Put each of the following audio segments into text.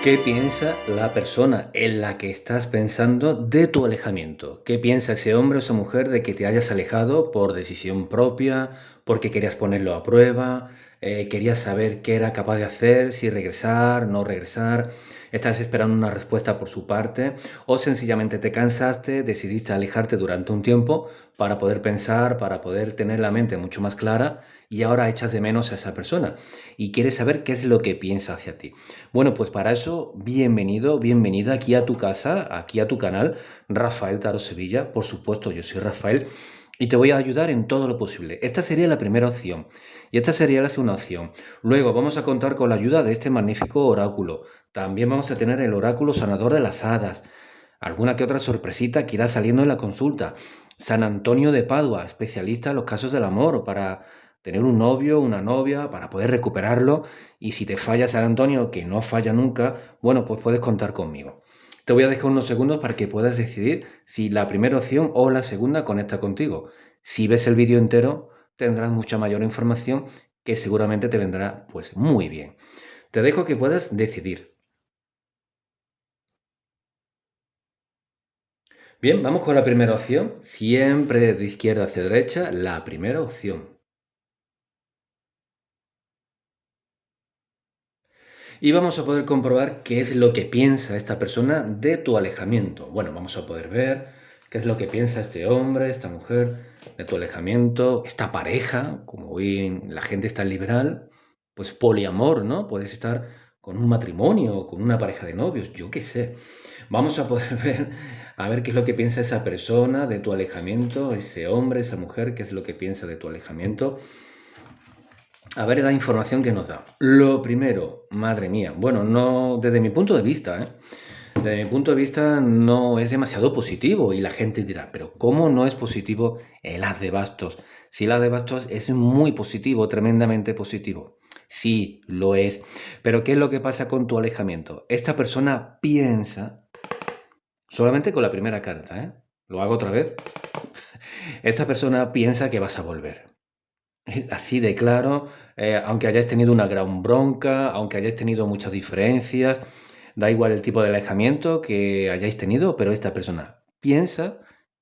¿Qué piensa la persona en la que estás pensando de tu alejamiento? ¿Qué piensa ese hombre o esa mujer de que te hayas alejado por decisión propia, porque querías ponerlo a prueba, querías saber qué era capaz de hacer, si regresar, no regresar, estás esperando una respuesta por su parte o sencillamente te cansaste, decidiste alejarte durante un tiempo para poder pensar, para poder tener la mente mucho más clara y ahora echas de menos a esa persona y quieres saber qué es lo que piensa hacia ti? Bueno, pues para eso, bienvenido, bienvenida aquí a tu casa, aquí a tu canal, Rafael Taro Sevilla. Por supuesto, yo soy Rafael y te voy a ayudar en todo lo posible. Esta sería la primera opción y esta sería la segunda opción. Luego vamos a contar con la ayuda de este magnífico oráculo. También vamos a tener el oráculo sanador de las hadas. Alguna que otra sorpresita que irá saliendo en la consulta. San Antonio de Padua, especialista en los casos del amor, para tener un novio, una novia, para poder recuperarlo. Y si te falla San Antonio, que no falla nunca, bueno, pues puedes contar conmigo. Te voy a dejar unos segundos para que puedas decidir si la primera opción o la segunda conecta contigo. Si ves el vídeo entero, tendrás mucha mayor información que seguramente te vendrá pues muy bien. Te dejo que puedas decidir. Bien, vamos con la primera opción. Siempre de izquierda hacia derecha, la primera opción. Y vamos a poder comprobar qué es lo que piensa esta persona de tu alejamiento. Bueno, vamos a poder ver qué es lo que piensa este hombre, esta mujer, de tu alejamiento, esta pareja, como hoy la gente está liberal, pues poliamor, ¿no? Puedes estar con un matrimonio, con una pareja de novios, yo qué sé. Vamos a poder ver, a ver qué es lo que piensa esa persona de tu alejamiento, ese hombre, esa mujer, qué es lo que piensa de tu alejamiento. A ver la información que nos da. Lo primero, madre mía, bueno, no, desde mi punto de vista, ¿eh? Desde mi punto de vista no es demasiado positivo y la gente dirá, pero ¿cómo no es positivo el as de bastos? Si el as de bastos es muy positivo, tremendamente positivo. Sí, lo es. Pero ¿qué es lo que pasa con tu alejamiento? Esta persona piensa, solamente con la primera carta, ¿eh? Lo hago otra vez. Esta persona piensa que vas a volver. Así de claro, aunque hayáis tenido una gran bronca, aunque hayáis tenido muchas diferencias, da igual el tipo de alejamiento que hayáis tenido, pero esta persona piensa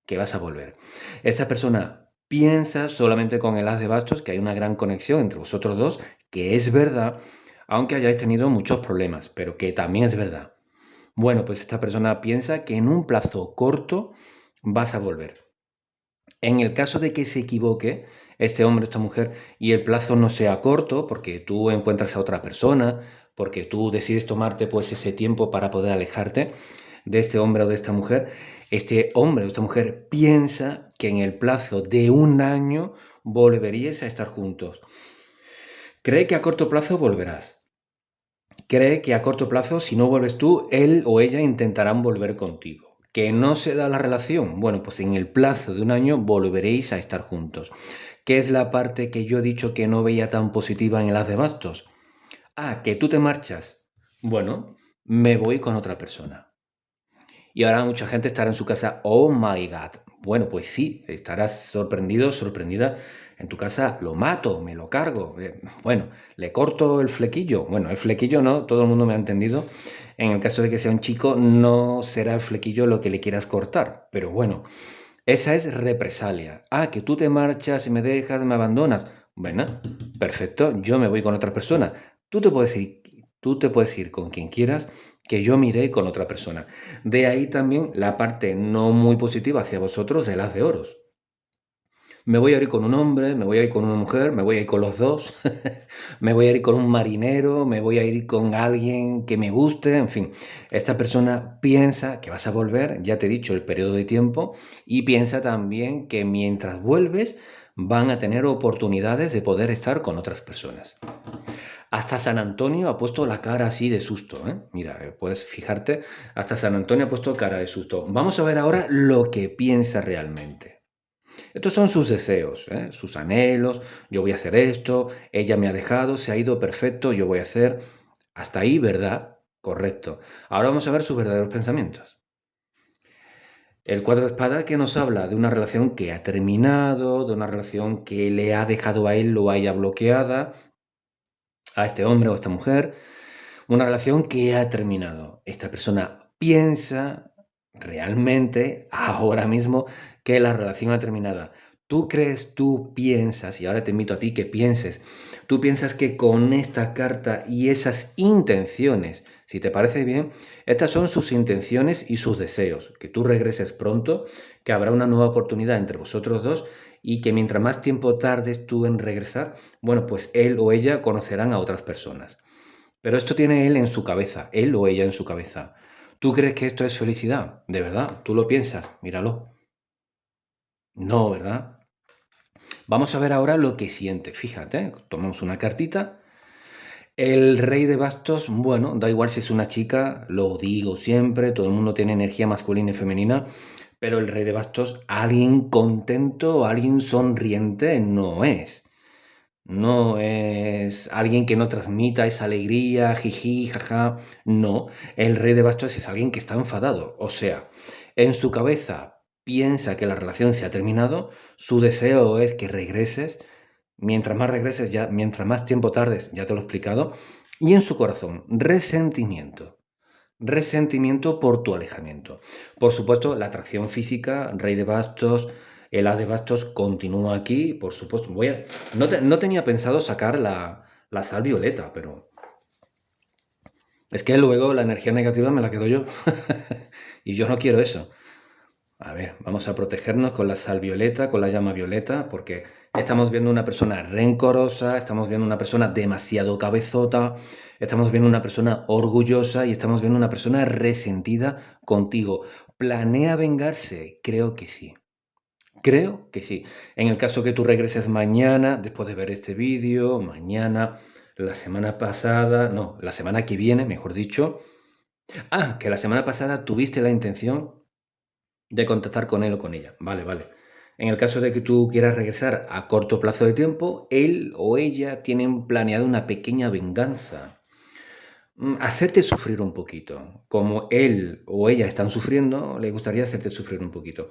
que vas a volver. Esta persona piensa solamente con el as de bastos que hay una gran conexión entre vosotros dos, que es verdad, aunque hayáis tenido muchos problemas, pero que también es verdad. Bueno, pues esta persona piensa que en un plazo corto vas a volver. En el caso de que se equivoque este hombre o esta mujer y el plazo no sea corto, porque tú encuentras a otra persona, porque tú decides tomarte pues ese tiempo para poder alejarte de este hombre o de esta mujer, este hombre o esta mujer piensa que en el plazo de un año volveríais a estar juntos. Cree que a corto plazo volverás. Cree que a corto plazo, si no vuelves tú, él o ella intentarán volver contigo. ¿Que no se da la relación? Bueno, pues en el plazo de un año volveréis a estar juntos. ¿Qué es la parte que yo he dicho que no veía tan positiva en el haz de bastos? Ah, que tú te marchas. Bueno, me voy con otra persona. Y ahora mucha gente estará en su casa, oh my God. Bueno, pues sí, estarás sorprendido, sorprendida. En tu casa lo mato, me lo cargo. Bueno, le corto el flequillo. Bueno, el flequillo no, todo el mundo me ha entendido. En el caso de que sea un chico, no será el flequillo lo que le quieras cortar. Pero bueno, esa es represalia. Ah, que tú te marchas y me dejas, me abandonas. Bueno, perfecto, yo me voy con otra persona. Tú te puedes ir con quien quieras, que yo me iré con otra persona. De ahí también la parte no muy positiva hacia vosotros del haz de oros. Me voy a ir con un hombre, me voy a ir con una mujer, me voy a ir con los dos, me voy a ir con un marinero, me voy a ir con alguien que me guste, en fin. Esta persona piensa que vas a volver, ya te he dicho el periodo de tiempo, y piensa también que mientras vuelves van a tener oportunidades de poder estar con otras personas. Hasta San Antonio ha puesto la cara así de susto, ¿eh? Mira, puedes fijarte, hasta San Antonio ha puesto cara de susto. Vamos a ver ahora lo que piensa realmente. Estos son sus deseos, ¿eh? Sus anhelos. Yo voy a hacer esto, ella me ha dejado, se ha ido, perfecto, yo voy a hacer. Hasta ahí, ¿verdad? Correcto. Ahora vamos a ver sus verdaderos pensamientos. El cuadro de espada que nos habla de una relación que ha terminado, de una relación que le ha dejado a él o a ella bloqueada, a este hombre o a esta mujer. Una relación que ha terminado. Esta persona piensa realmente, ahora mismo, que la relación ha terminado. Tú crees, tú piensas, y ahora te invito a ti que pienses, tú piensas que con esta carta y esas intenciones, si te parece bien, estas son sus intenciones y sus deseos, que tú regreses pronto, que habrá una nueva oportunidad entre vosotros dos y que mientras más tiempo tardes tú en regresar, bueno, pues él o ella conocerán a otras personas. Pero esto tiene él en su cabeza, él o ella en su cabeza. ¿Tú crees que esto es felicidad? ¿De verdad? ¿Tú lo piensas? Míralo. No, ¿verdad? Vamos a ver ahora lo que siente. Fíjate, tomamos una cartita. El rey de bastos, bueno, da igual si es una chica, lo digo siempre, todo el mundo tiene energía masculina y femenina, pero el rey de bastos, alguien contento, alguien sonriente, no es. No es alguien que no transmita esa alegría, jiji, jaja. No, el rey de bastos es alguien que está enfadado. O sea, en su cabeza piensa que la relación se ha terminado, su deseo es que regreses. Mientras más regreses, ya, mientras más tiempo tardes, ya te lo he explicado. Y en su corazón, resentimiento. Resentimiento por tu alejamiento. Por supuesto, la atracción física, rey de bastos, el as de bastos continúa aquí. Por supuesto, no tenía pensado sacar la sal violeta, pero es que luego la energía negativa me la quedo yo. Y yo no quiero eso. A ver, vamos a protegernos con la sal violeta, con la llama violeta, porque estamos viendo una persona rencorosa, estamos viendo una persona demasiado cabezota, estamos viendo una persona orgullosa y estamos viendo una persona resentida contigo. ¿Planea vengarse? Creo que sí. Creo que sí. En el caso que tú regreses mañana, después de ver este vídeo, mañana, la semana pasada, no, la semana que viene, mejor dicho. Ah, que la semana pasada tuviste la intención de contactar con él o con ella. Vale, vale. En el caso de que tú quieras regresar a corto plazo de tiempo, él o ella tienen planeado una pequeña venganza. Hacerte sufrir un poquito. Como él o ella están sufriendo, le gustaría hacerte sufrir un poquito.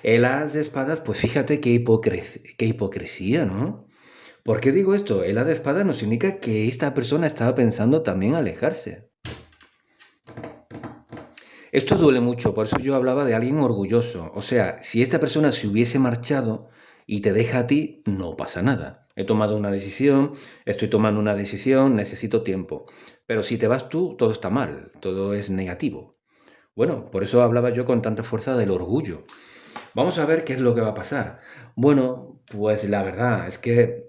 El as de espadas, pues fíjate qué hipocresía, ¿no? ¿Por qué digo esto? El as de espadas nos indica que esta persona estaba pensando también alejarse. Esto duele mucho, por eso yo hablaba de alguien orgulloso. O sea, si esta persona se hubiese marchado y te deja a ti, no pasa nada. He tomado una decisión, estoy tomando una decisión, necesito tiempo. Pero si te vas tú, todo está mal, todo es negativo. Bueno, por eso hablaba yo con tanta fuerza del orgullo. Vamos a ver qué es lo que va a pasar. Bueno, pues la verdad es que,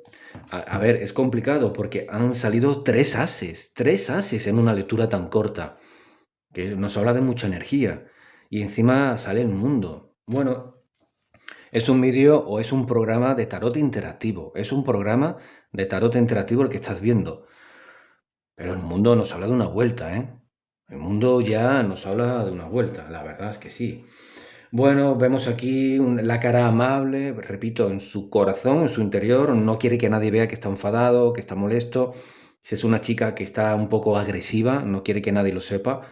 a ver, es complicado porque han salido tres ases en una lectura tan corta que nos habla de mucha energía. Y encima sale el mundo. Bueno, es un vídeo o es un programa de tarot interactivo. Es un programa de tarot interactivo el que estás viendo. Pero el mundo nos habla de una vuelta, ¿eh? El mundo ya nos habla de una vuelta, la verdad es que sí. Bueno, vemos aquí la cara amable, repito, en su corazón, en su interior, no quiere que nadie vea que está enfadado, que está molesto. Si es una chica que está un poco agresiva, no quiere que nadie lo sepa.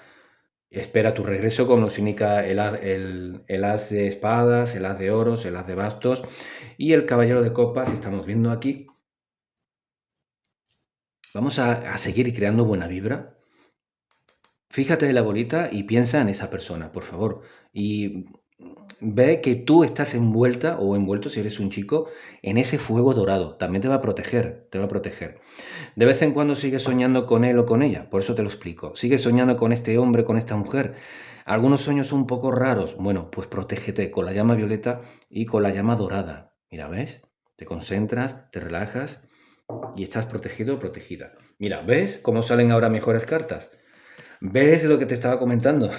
Espera tu regreso, como nos indica el as de espadas, el as de oros, el as de bastos y el caballero de copas. Estamos viendo aquí. Vamos a seguir creando buena vibra. Fíjate en la bolita y piensa en esa persona, por favor. Y ve que tú estás envuelta o envuelto, si eres un chico, en ese fuego dorado. También te va a proteger, te va a proteger. De vez en cuando sigues soñando con él o con ella, por eso te lo explico. Sigues soñando con este hombre, con esta mujer. Algunos sueños son un poco raros. Bueno, pues protégete con la llama violeta y con la llama dorada. Mira, ¿ves? Te concentras, te relajas y estás protegido o protegida. Mira, ¿ves cómo salen ahora mejores cartas? ¿Ves lo que te estaba comentando?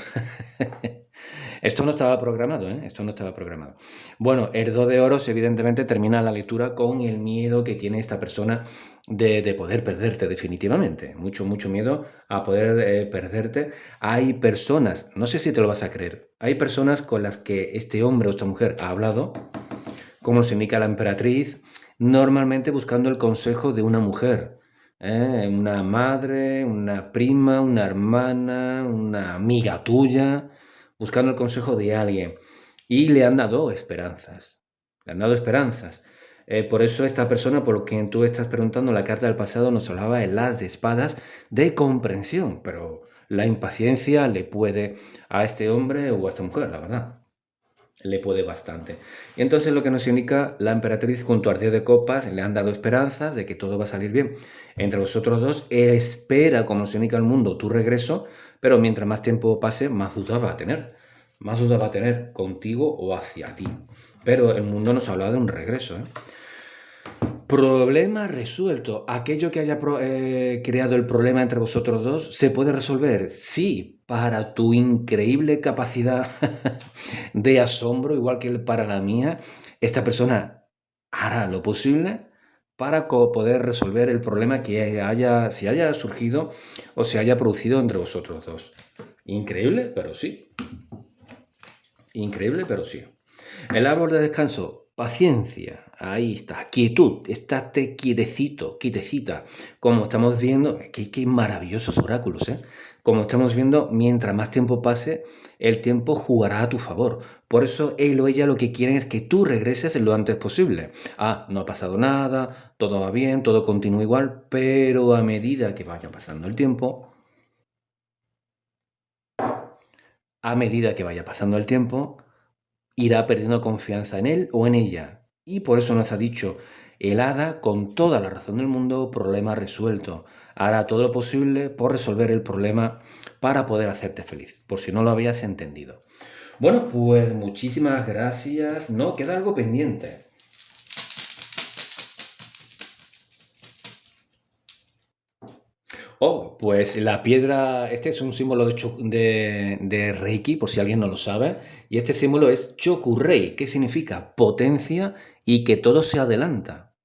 Esto no estaba programado, ¿eh? Esto no estaba programado. Bueno, el 2 de oros evidentemente termina la lectura con el miedo que tiene esta persona de poder perderte definitivamente. Mucho, mucho miedo a poder perderte. Hay personas, no sé si te lo vas a creer, hay personas con las que este hombre o esta mujer ha hablado, como nos indica la emperatriz, normalmente buscando el consejo de una mujer. Una madre, una prima, una hermana, una amiga tuya, buscando el consejo de alguien. Y le han dado esperanzas. Le han dado esperanzas. Por eso esta persona, por lo que tú estás preguntando, la carta del pasado nos hablaba en las de espadas de comprensión, pero la impaciencia le puede a este hombre o a esta mujer, la verdad. Le puede bastante. Y entonces lo que nos indica la emperatriz junto al 10 de copas, le han dado esperanzas de que todo va a salir bien. Entre vosotros dos, espera, como nos indica el mundo, tu regreso, pero mientras más tiempo pase, más dudas va a tener. Más dudas va a tener contigo o hacia ti. Pero el mundo nos habla de un regreso, ¿eh? Problema resuelto. ¿Aquello que haya creado el problema entre vosotros dos se puede resolver? Sí, para tu increíble capacidad de asombro, igual que para la mía, esta persona hará lo posible para poder resolver el problema que si haya surgido o se haya producido entre vosotros dos. Increíble, pero sí. Increíble, pero sí. El árbol de descanso, paciencia, ahí está, quietud, estate quietecito, quietecita. Como estamos viendo, qué maravillosos oráculos, ¿eh? Como estamos viendo, mientras más tiempo pase, el tiempo jugará a tu favor. Por eso él o ella lo que quieren es que tú regreses lo antes posible. No ha pasado nada, todo va bien, todo continúa igual, pero a medida que vaya pasando el tiempo, irá perdiendo confianza en él o en ella. Y por eso nos ha dicho el hada, con toda la razón del mundo, problema resuelto. Hará todo lo posible por resolver el problema para poder hacerte feliz, por si no lo habías entendido. Bueno, pues muchísimas gracias. No, queda algo pendiente. Pues la piedra, este es un símbolo de Reiki, por si alguien no lo sabe, y este símbolo es Chokurei, que significa potencia y que todo se adelanta.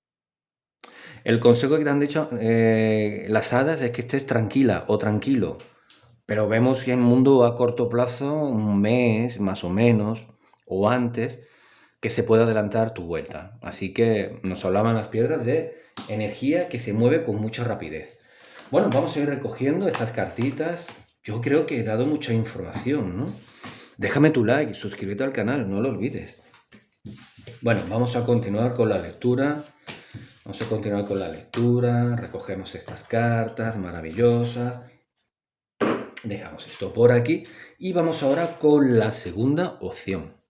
El consejo que te han dicho las hadas es que estés tranquila o tranquilo, pero vemos que en el mundo a corto plazo, un mes más o menos, o antes, que se puede adelantar tu vuelta. Así que nos hablaban las piedras de energía que se mueve con mucha rapidez. Bueno, vamos a ir recogiendo estas cartitas. Yo creo que he dado mucha información, ¿no? Déjame tu like, suscríbete al canal, no lo olvides. Bueno, vamos a continuar con la lectura. Recogemos estas cartas maravillosas. Dejamos esto por aquí y vamos ahora con la segunda opción.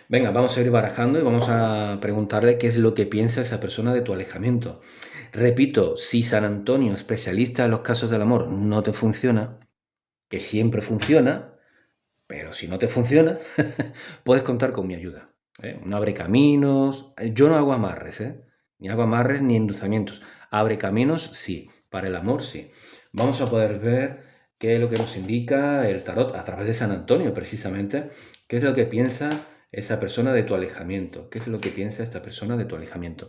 Venga, vamos a ir barajando y vamos a preguntarle qué es lo que piensa esa persona de tu alejamiento. Repito, si San Antonio, especialista en los casos del amor, no te funciona, que siempre funciona, pero si no te funciona, puedes contar con mi ayuda. Un abre caminos. Yo no hago amarres, ni hago amarres ni endulzamientos. Abre caminos, sí. Para el amor, sí. Vamos a poder ver qué es lo que nos indica el tarot a través de San Antonio, precisamente. ¿Qué es lo que piensa esa persona de tu alejamiento? ¿Qué es lo que piensa esta persona de tu alejamiento?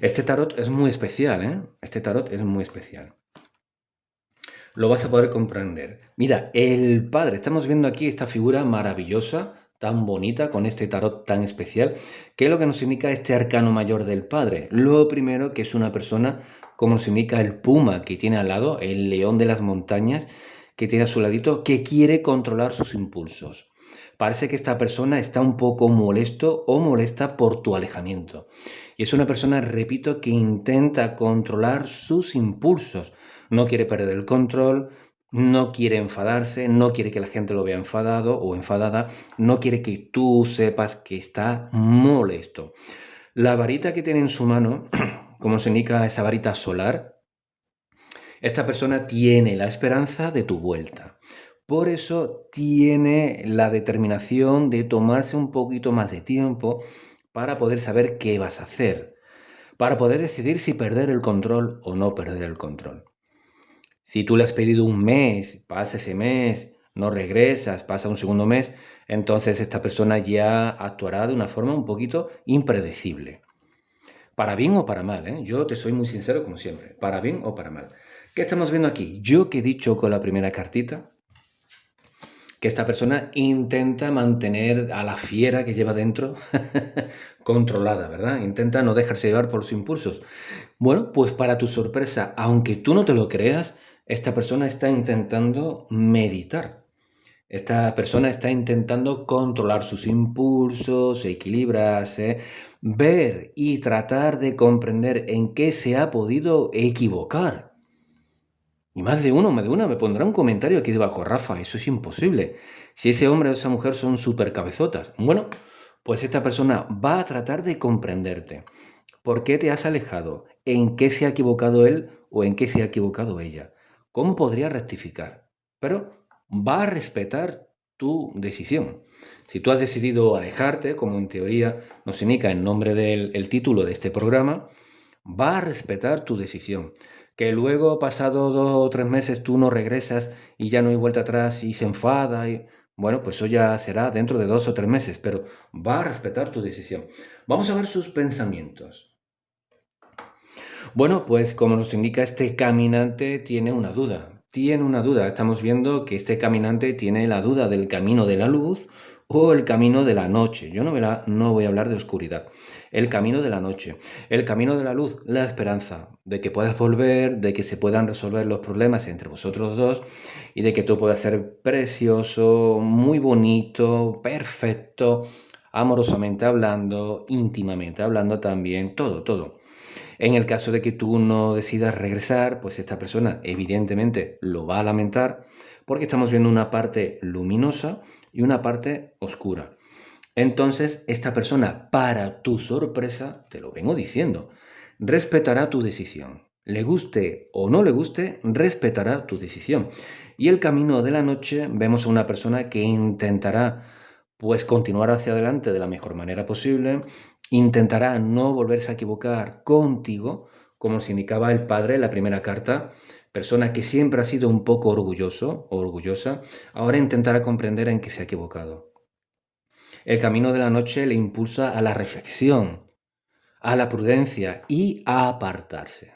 Este tarot es muy especial, ¿eh? Este tarot es muy especial. Lo vas a poder comprender. Mira, el padre, estamos viendo aquí esta figura maravillosa, tan bonita, con este tarot tan especial. ¿Qué es lo que nos indica este arcano mayor del padre? Lo primero, que es una persona, como nos indica el puma que tiene al lado, el león de las montañas, que tiene a su ladito, que quiere controlar sus impulsos. Parece que esta persona está un poco molesto o molesta por tu alejamiento. Y es una persona, repito, que intenta controlar sus impulsos. No quiere perder el control, no quiere enfadarse, no quiere que la gente lo vea enfadado o enfadada, no quiere que tú sepas que está molesto. La varita que tiene en su mano, como se indica esa varita solar, esta persona tiene la esperanza de tu vuelta. Por eso tiene la determinación de tomarse un poquito más de tiempo para poder saber qué vas a hacer, para poder decidir si perder el control o no perder el control. Si tú le has pedido un mes, pasa ese mes, no regresas, pasa un segundo mes, entonces esta persona ya actuará de una forma un poquito impredecible. Para bien o para mal, ¿eh? Yo te soy muy sincero como siempre, para bien o para mal. ¿Qué estamos viendo aquí? Yo que he dicho con la primera cartita, que esta persona intenta mantener a la fiera que lleva dentro controlada, ¿verdad? Intenta no dejarse llevar por los impulsos. Bueno, pues para tu sorpresa, aunque tú no te lo creas, esta persona está intentando meditar. Esta persona está intentando controlar sus impulsos, equilibrarse, ver y tratar de comprender en qué se ha podido equivocar. Y más de uno, más de una, me pondrá un comentario aquí debajo, Rafa, eso es imposible. Si ese hombre o esa mujer son súper cabezotas. Bueno, pues esta persona va a tratar de comprenderte. ¿Por qué te has alejado? ¿En qué se ha equivocado él o en qué se ha equivocado ella? ¿Cómo podría rectificar? Pero va a respetar tu decisión. Si tú has decidido alejarte, como en teoría nos indica en nombre del título de este programa, va a respetar tu decisión. Que luego, pasado 2 o 3 meses, tú no regresas y ya no hay vuelta atrás y se enfada y... Bueno, pues eso ya será dentro de 2 o 3 meses, pero va a respetar tu decisión. Vamos a ver sus pensamientos. Bueno, pues como nos indica este caminante tiene una duda. Tiene una duda. Estamos viendo que este caminante tiene la duda del camino de la luz o el camino de la noche. Yo no voy a hablar de oscuridad. El camino de la noche. El camino de la luz, la esperanza de que puedas volver, de que se puedan resolver los problemas entre vosotros dos y de que tú puedas ser precioso, muy bonito, perfecto, amorosamente hablando, íntimamente hablando también, todo, todo. En el caso de que tú no decidas regresar, pues esta persona evidentemente lo va a lamentar porque estamos viendo una parte luminosa y una parte oscura. Entonces, esta persona, para tu sorpresa, te lo vengo diciendo, respetará tu decisión. Le guste o no le guste, respetará tu decisión. Y el camino de la noche, vemos a una persona que intentará pues continuar hacia adelante de la mejor manera posible, intentará no volverse a equivocar contigo, como se indicaba el padre en la primera carta, persona que siempre ha sido un poco orgulloso o orgullosa, ahora intentará comprender en qué se ha equivocado. El camino de la noche le impulsa a la reflexión, a la prudencia y a apartarse.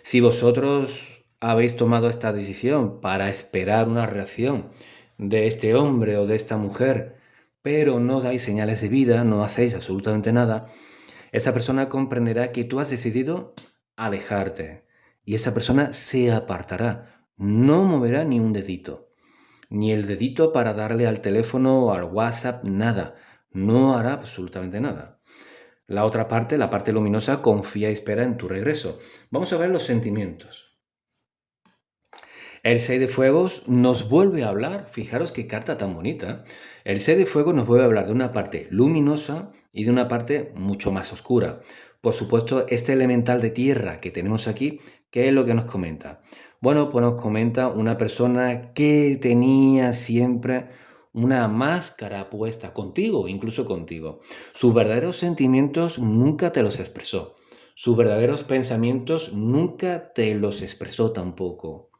Si vosotros habéis tomado esta decisión para esperar una reacción de este hombre o de esta mujer, pero no dais señales de vida, no hacéis absolutamente nada, esa persona comprenderá que tú has decidido alejarte y esa persona se apartará, no moverá ni un dedito, ni el dedito para darle al teléfono o al WhatsApp, nada, no hará absolutamente nada. La otra parte, la parte luminosa, confía y espera en tu regreso. Vamos a ver los sentimientos. El 6 de fuegos nos vuelve a hablar, fijaros qué carta tan bonita. El 6 de fuego nos vuelve a hablar de una parte luminosa y de una parte mucho más oscura. Por supuesto, este elemental de tierra que tenemos aquí, ¿qué es lo que nos comenta? Bueno, pues nos comenta una persona que tenía siempre una máscara puesta contigo, incluso contigo. Sus verdaderos sentimientos nunca te los expresó. Sus verdaderos pensamientos nunca te los expresó tampoco.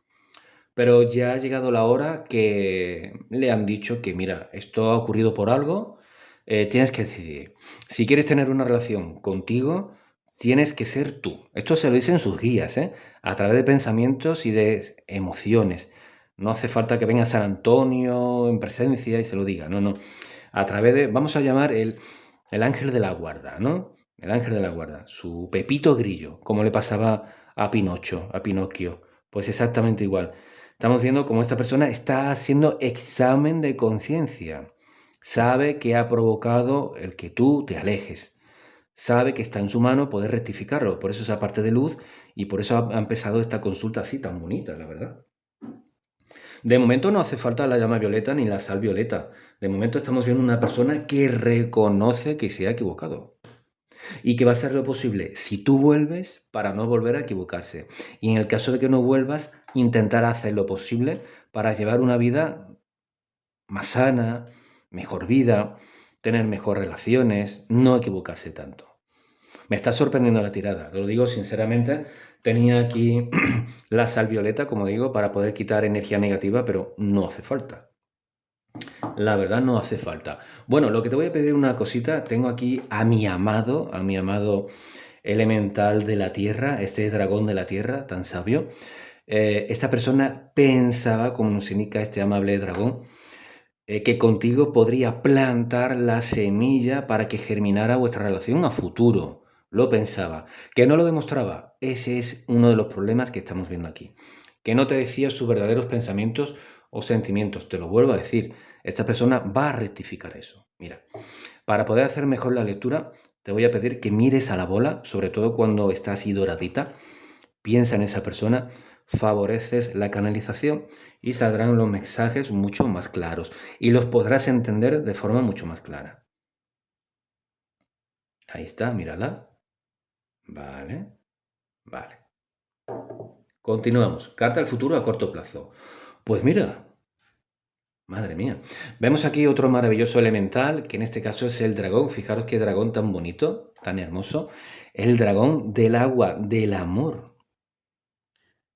Pero ya ha llegado la hora que le han dicho que, mira, esto ha ocurrido por algo, tienes que decidir. Si quieres tener una relación contigo, tienes que ser tú. Esto se lo dicen sus guías, ¿eh? A través de pensamientos y de emociones. No hace falta que venga San Antonio en presencia y se lo diga, no, no. A través de, vamos a llamar el ángel de la guarda, ¿no? El ángel de la guarda, su Pepito Grillo, como le pasaba a Pinocho, a Pinocchio. Pues exactamente igual. Estamos viendo cómo esta persona está haciendo examen de conciencia. Sabe que ha provocado el que tú te alejes. Sabe que está en su mano poder rectificarlo. Por eso esa parte de luz y por eso ha empezado esta consulta así tan bonita, la verdad. De momento no hace falta la llama violeta ni la sal violeta. De momento estamos viendo una persona que reconoce que se ha equivocado y que va a hacer lo posible si tú vuelves para no volver a equivocarse. Y en el caso de que no vuelvas, intentar hacer lo posible para llevar una vida más sana, mejor vida, tener mejor relaciones, no equivocarse tanto. Me está sorprendiendo la tirada, lo digo sinceramente. Tenía aquí la sal violeta, como digo, para poder quitar energía negativa, pero no hace falta. La verdad no hace falta. Bueno, lo que te voy a pedir una cosita, tengo aquí a mi amado elemental de la tierra, este dragón de la tierra tan sabio. Esta persona pensaba, como nos indica este amable dragón, que contigo podría plantar la semilla para que germinara vuestra relación a futuro. Lo pensaba. ¿Que no lo demostraba? Ese es uno de los problemas que estamos viendo aquí. Que no te decía sus verdaderos pensamientos o sentimientos. Te lo vuelvo a decir, esta persona va a rectificar eso. Mira, para poder hacer mejor la lectura, te voy a pedir que mires a la bola, sobre todo cuando está así doradita. Piensa en esa persona, favoreces la canalización y saldrán los mensajes mucho más claros y los podrás entender de forma mucho más clara. Ahí está, mírala. Vale, vale. Continuamos. Carta al futuro a corto plazo. Pues mira, madre mía. Vemos aquí otro maravilloso elemental, que en este caso es el dragón. Fijaros qué dragón tan bonito, tan hermoso. El dragón del agua, del amor.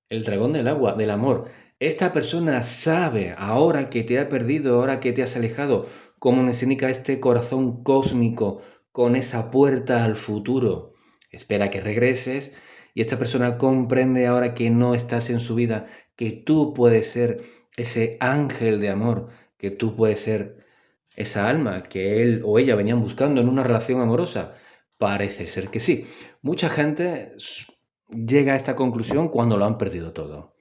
El dragón del agua, del amor. Esta persona sabe, ahora que te ha perdido, ahora que te has alejado, cómo nos indica este corazón cósmico con esa puerta al futuro. Espera que regreses y esta persona comprende ahora que no estás en su vida, que tú puedes ser ese ángel de amor, que tú puedes ser esa alma que él o ella venían buscando en una relación amorosa. Parece ser que sí. Mucha gente llega a esta conclusión cuando lo han perdido todo.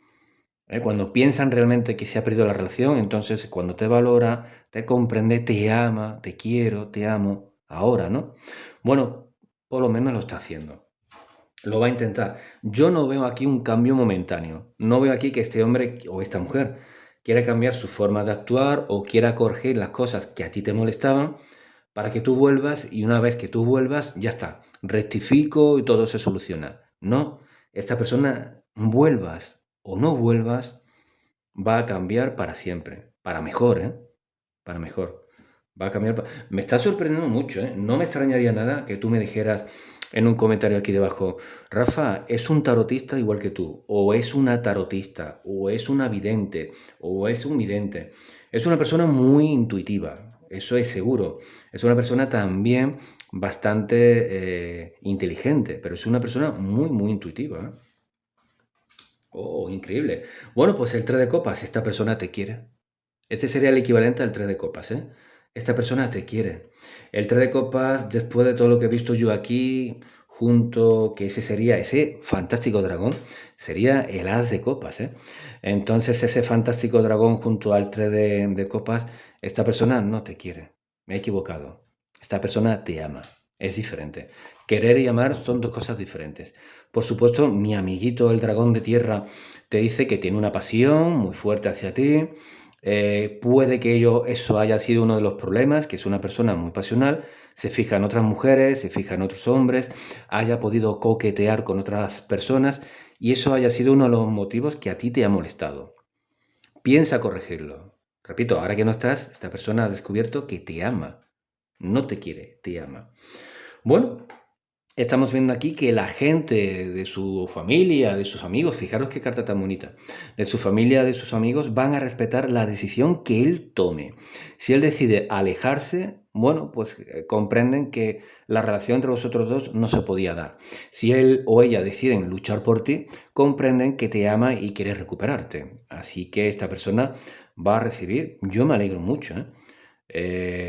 Cuando piensan realmente que se ha perdido la relación, entonces cuando te valora, te comprende, te ama, te quiero, te amo, ahora, ¿no? Bueno, por lo menos lo está haciendo. Lo va a intentar. Yo no veo aquí un cambio momentáneo. No veo aquí que este hombre o esta mujer quiera cambiar su forma de actuar o quiera corregir las cosas que a ti te molestaban para que tú vuelvas y una vez que tú vuelvas, ya está, rectifico y todo se soluciona. No, esta persona, vuelvas o no vuelvas, va a cambiar para siempre, para mejor, ¿eh? Para mejor. Va a cambiar. Me está sorprendiendo mucho, ¿eh? No me extrañaría nada que tú me dijeras en un comentario aquí debajo, Rafa, ¿es un tarotista igual que tú? ¿O es una tarotista? ¿O es una vidente? ¿O es un vidente? Es una persona muy intuitiva, eso es seguro. Es una persona también bastante inteligente, pero es una persona muy, muy intuitiva, ¿eh? Oh, increíble. Bueno, pues el 3 de copas, esta persona te quiere. Este sería el equivalente al 3 de copas, ¿eh? Esta persona te quiere. El 3 de copas, después de todo lo que he visto yo aquí, junto, que ese sería, ese fantástico dragón, sería el as de copas, ¿eh? Entonces ese fantástico dragón junto al 3 de copas, esta persona no te quiere. Me he equivocado. Esta persona te ama. Es diferente. Querer y amar son dos cosas diferentes. Por supuesto, mi amiguito el dragón de tierra te dice que tiene una pasión muy fuerte hacia ti. Puede que eso haya sido uno de los problemas, que es una persona muy pasional, se fija en otras mujeres, se fija en otros hombres, haya podido coquetear con otras personas y eso haya sido uno de los motivos que a ti te ha molestado. Piensa corregirlo. Repito, ahora que no estás, esta persona ha descubierto que te ama. No te quiere, te ama. Bueno, estamos viendo aquí que la gente de su familia, de sus amigos, fijaros qué carta tan bonita, de su familia, de sus amigos, van a respetar la decisión que él tome. Si él decide alejarse, bueno, pues comprenden que la relación entre vosotros dos no se podía dar. Si él o ella deciden luchar por ti, comprenden que te ama y quiere recuperarte. Así que esta persona va a recibir, yo me alegro mucho, ¿eh?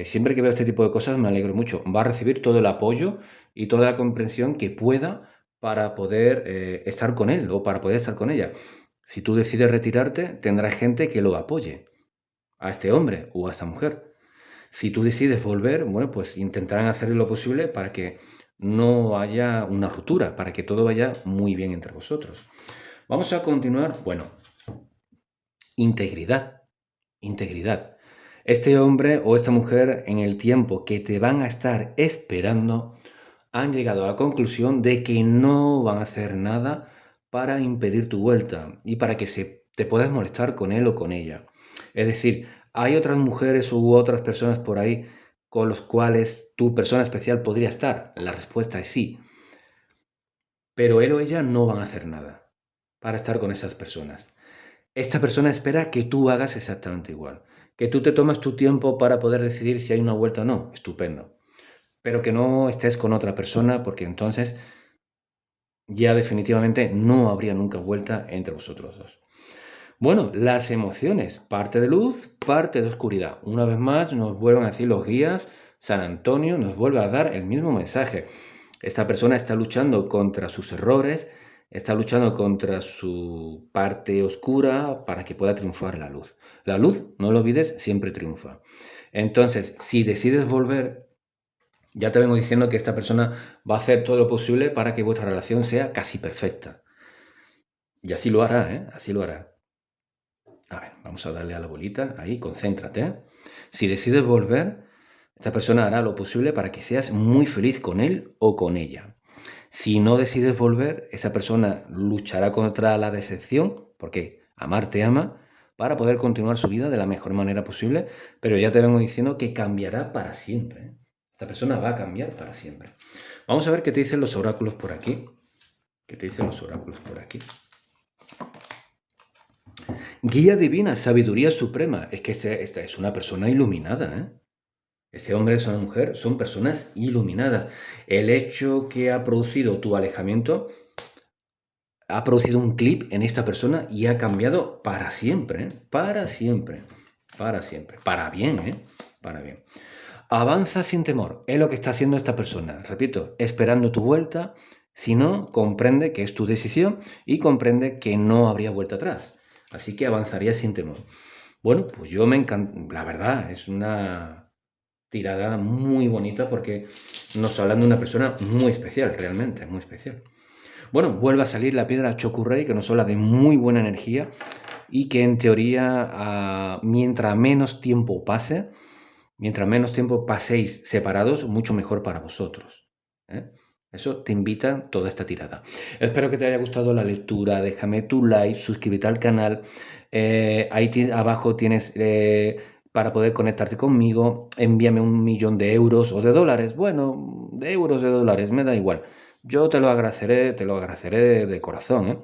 Siempre que veo este tipo de cosas me alegro mucho. Va a recibir todo el apoyo y toda la comprensión que pueda para poder estar con él o para poder estar con ella. Si tú decides retirarte, tendrás gente que lo apoye, a este hombre o a esta mujer. Si tú decides volver, bueno, pues intentarán hacer lo posible para que no haya una ruptura, para que todo vaya muy bien entre vosotros. Vamos a continuar. Bueno, integridad. Integridad. Este hombre o esta mujer en el tiempo que te van a estar esperando han llegado a la conclusión de que no van a hacer nada para impedir tu vuelta y para que te puedas molestar con él o con ella. Es decir, hay otras mujeres u otras personas por ahí con los cuales tu persona especial podría estar. La respuesta es sí. Pero él o ella no van a hacer nada para estar con esas personas. Esta persona espera que tú hagas exactamente igual. Que tú te tomes tu tiempo para poder decidir si hay una vuelta o no. Estupendo. Pero que no estés con otra persona porque entonces ya definitivamente no habría nunca vuelta entre vosotros dos. Bueno, las emociones, parte de luz, parte de oscuridad. Una vez más nos vuelven a decir los guías, San Antonio nos vuelve a dar el mismo mensaje. Esta persona está luchando contra sus errores, está luchando contra su parte oscura para que pueda triunfar la luz. La luz, no lo olvides, siempre triunfa. Entonces, si decides volver, ya te vengo diciendo que esta persona va a hacer todo lo posible para que vuestra relación sea casi perfecta. Y así lo hará, ¿eh? Así lo hará. A ver, vamos a darle a la bolita, ahí, concéntrate. Si decides volver, esta persona hará lo posible para que seas muy feliz con él o con ella. Si no decides volver, esa persona luchará contra la decepción, porque amar te ama, para poder continuar su vida de la mejor manera posible, pero ya te vengo diciendo que cambiará para siempre, ¿eh? Esta persona va a cambiar para siempre. Vamos a ver qué te dicen los oráculos por aquí. ¿Qué te dicen los oráculos por aquí? Guía divina, sabiduría suprema. Es que esta es una persona iluminada, ¿eh? Este hombre es una mujer, son personas iluminadas. El hecho que ha producido tu alejamiento ha producido un clip en esta persona y ha cambiado para siempre, ¿eh? Para siempre, para siempre. Para bien, ¿eh? Para bien. Avanza sin temor, es lo que está haciendo esta persona. Repito, esperando tu vuelta. Si no, comprende que es tu decisión y comprende que no habría vuelta atrás. Así que avanzaría sin temor. Bueno, pues yo me encanta. La verdad, es una tirada muy bonita porque nos hablan de una persona muy especial, realmente, muy especial. Bueno, vuelve a salir la piedra Chokurei, que nos habla de muy buena energía y que en teoría, mientras menos tiempo pase, mientras menos tiempo paséis separados, mucho mejor para vosotros, ¿eh? Eso te invita toda esta tirada. Espero que te haya gustado la lectura. Déjame tu like, suscríbete al canal. Ahí abajo tienes para poder conectarte conmigo. Envíame 1.000.000 de euros o de dólares. Bueno, de euros, de dólares, me da igual. Yo te lo agradeceré de corazón, ¿eh?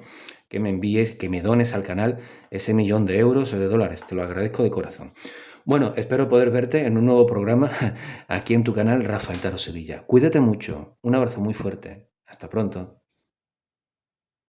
Que me envíes, que me dones al canal ese 1.000.000 de euros o de dólares. Te lo agradezco de corazón. Bueno, espero poder verte en un nuevo programa aquí en tu canal Rafael Taro Sevilla. Cuídate mucho. Un abrazo muy fuerte. Hasta pronto.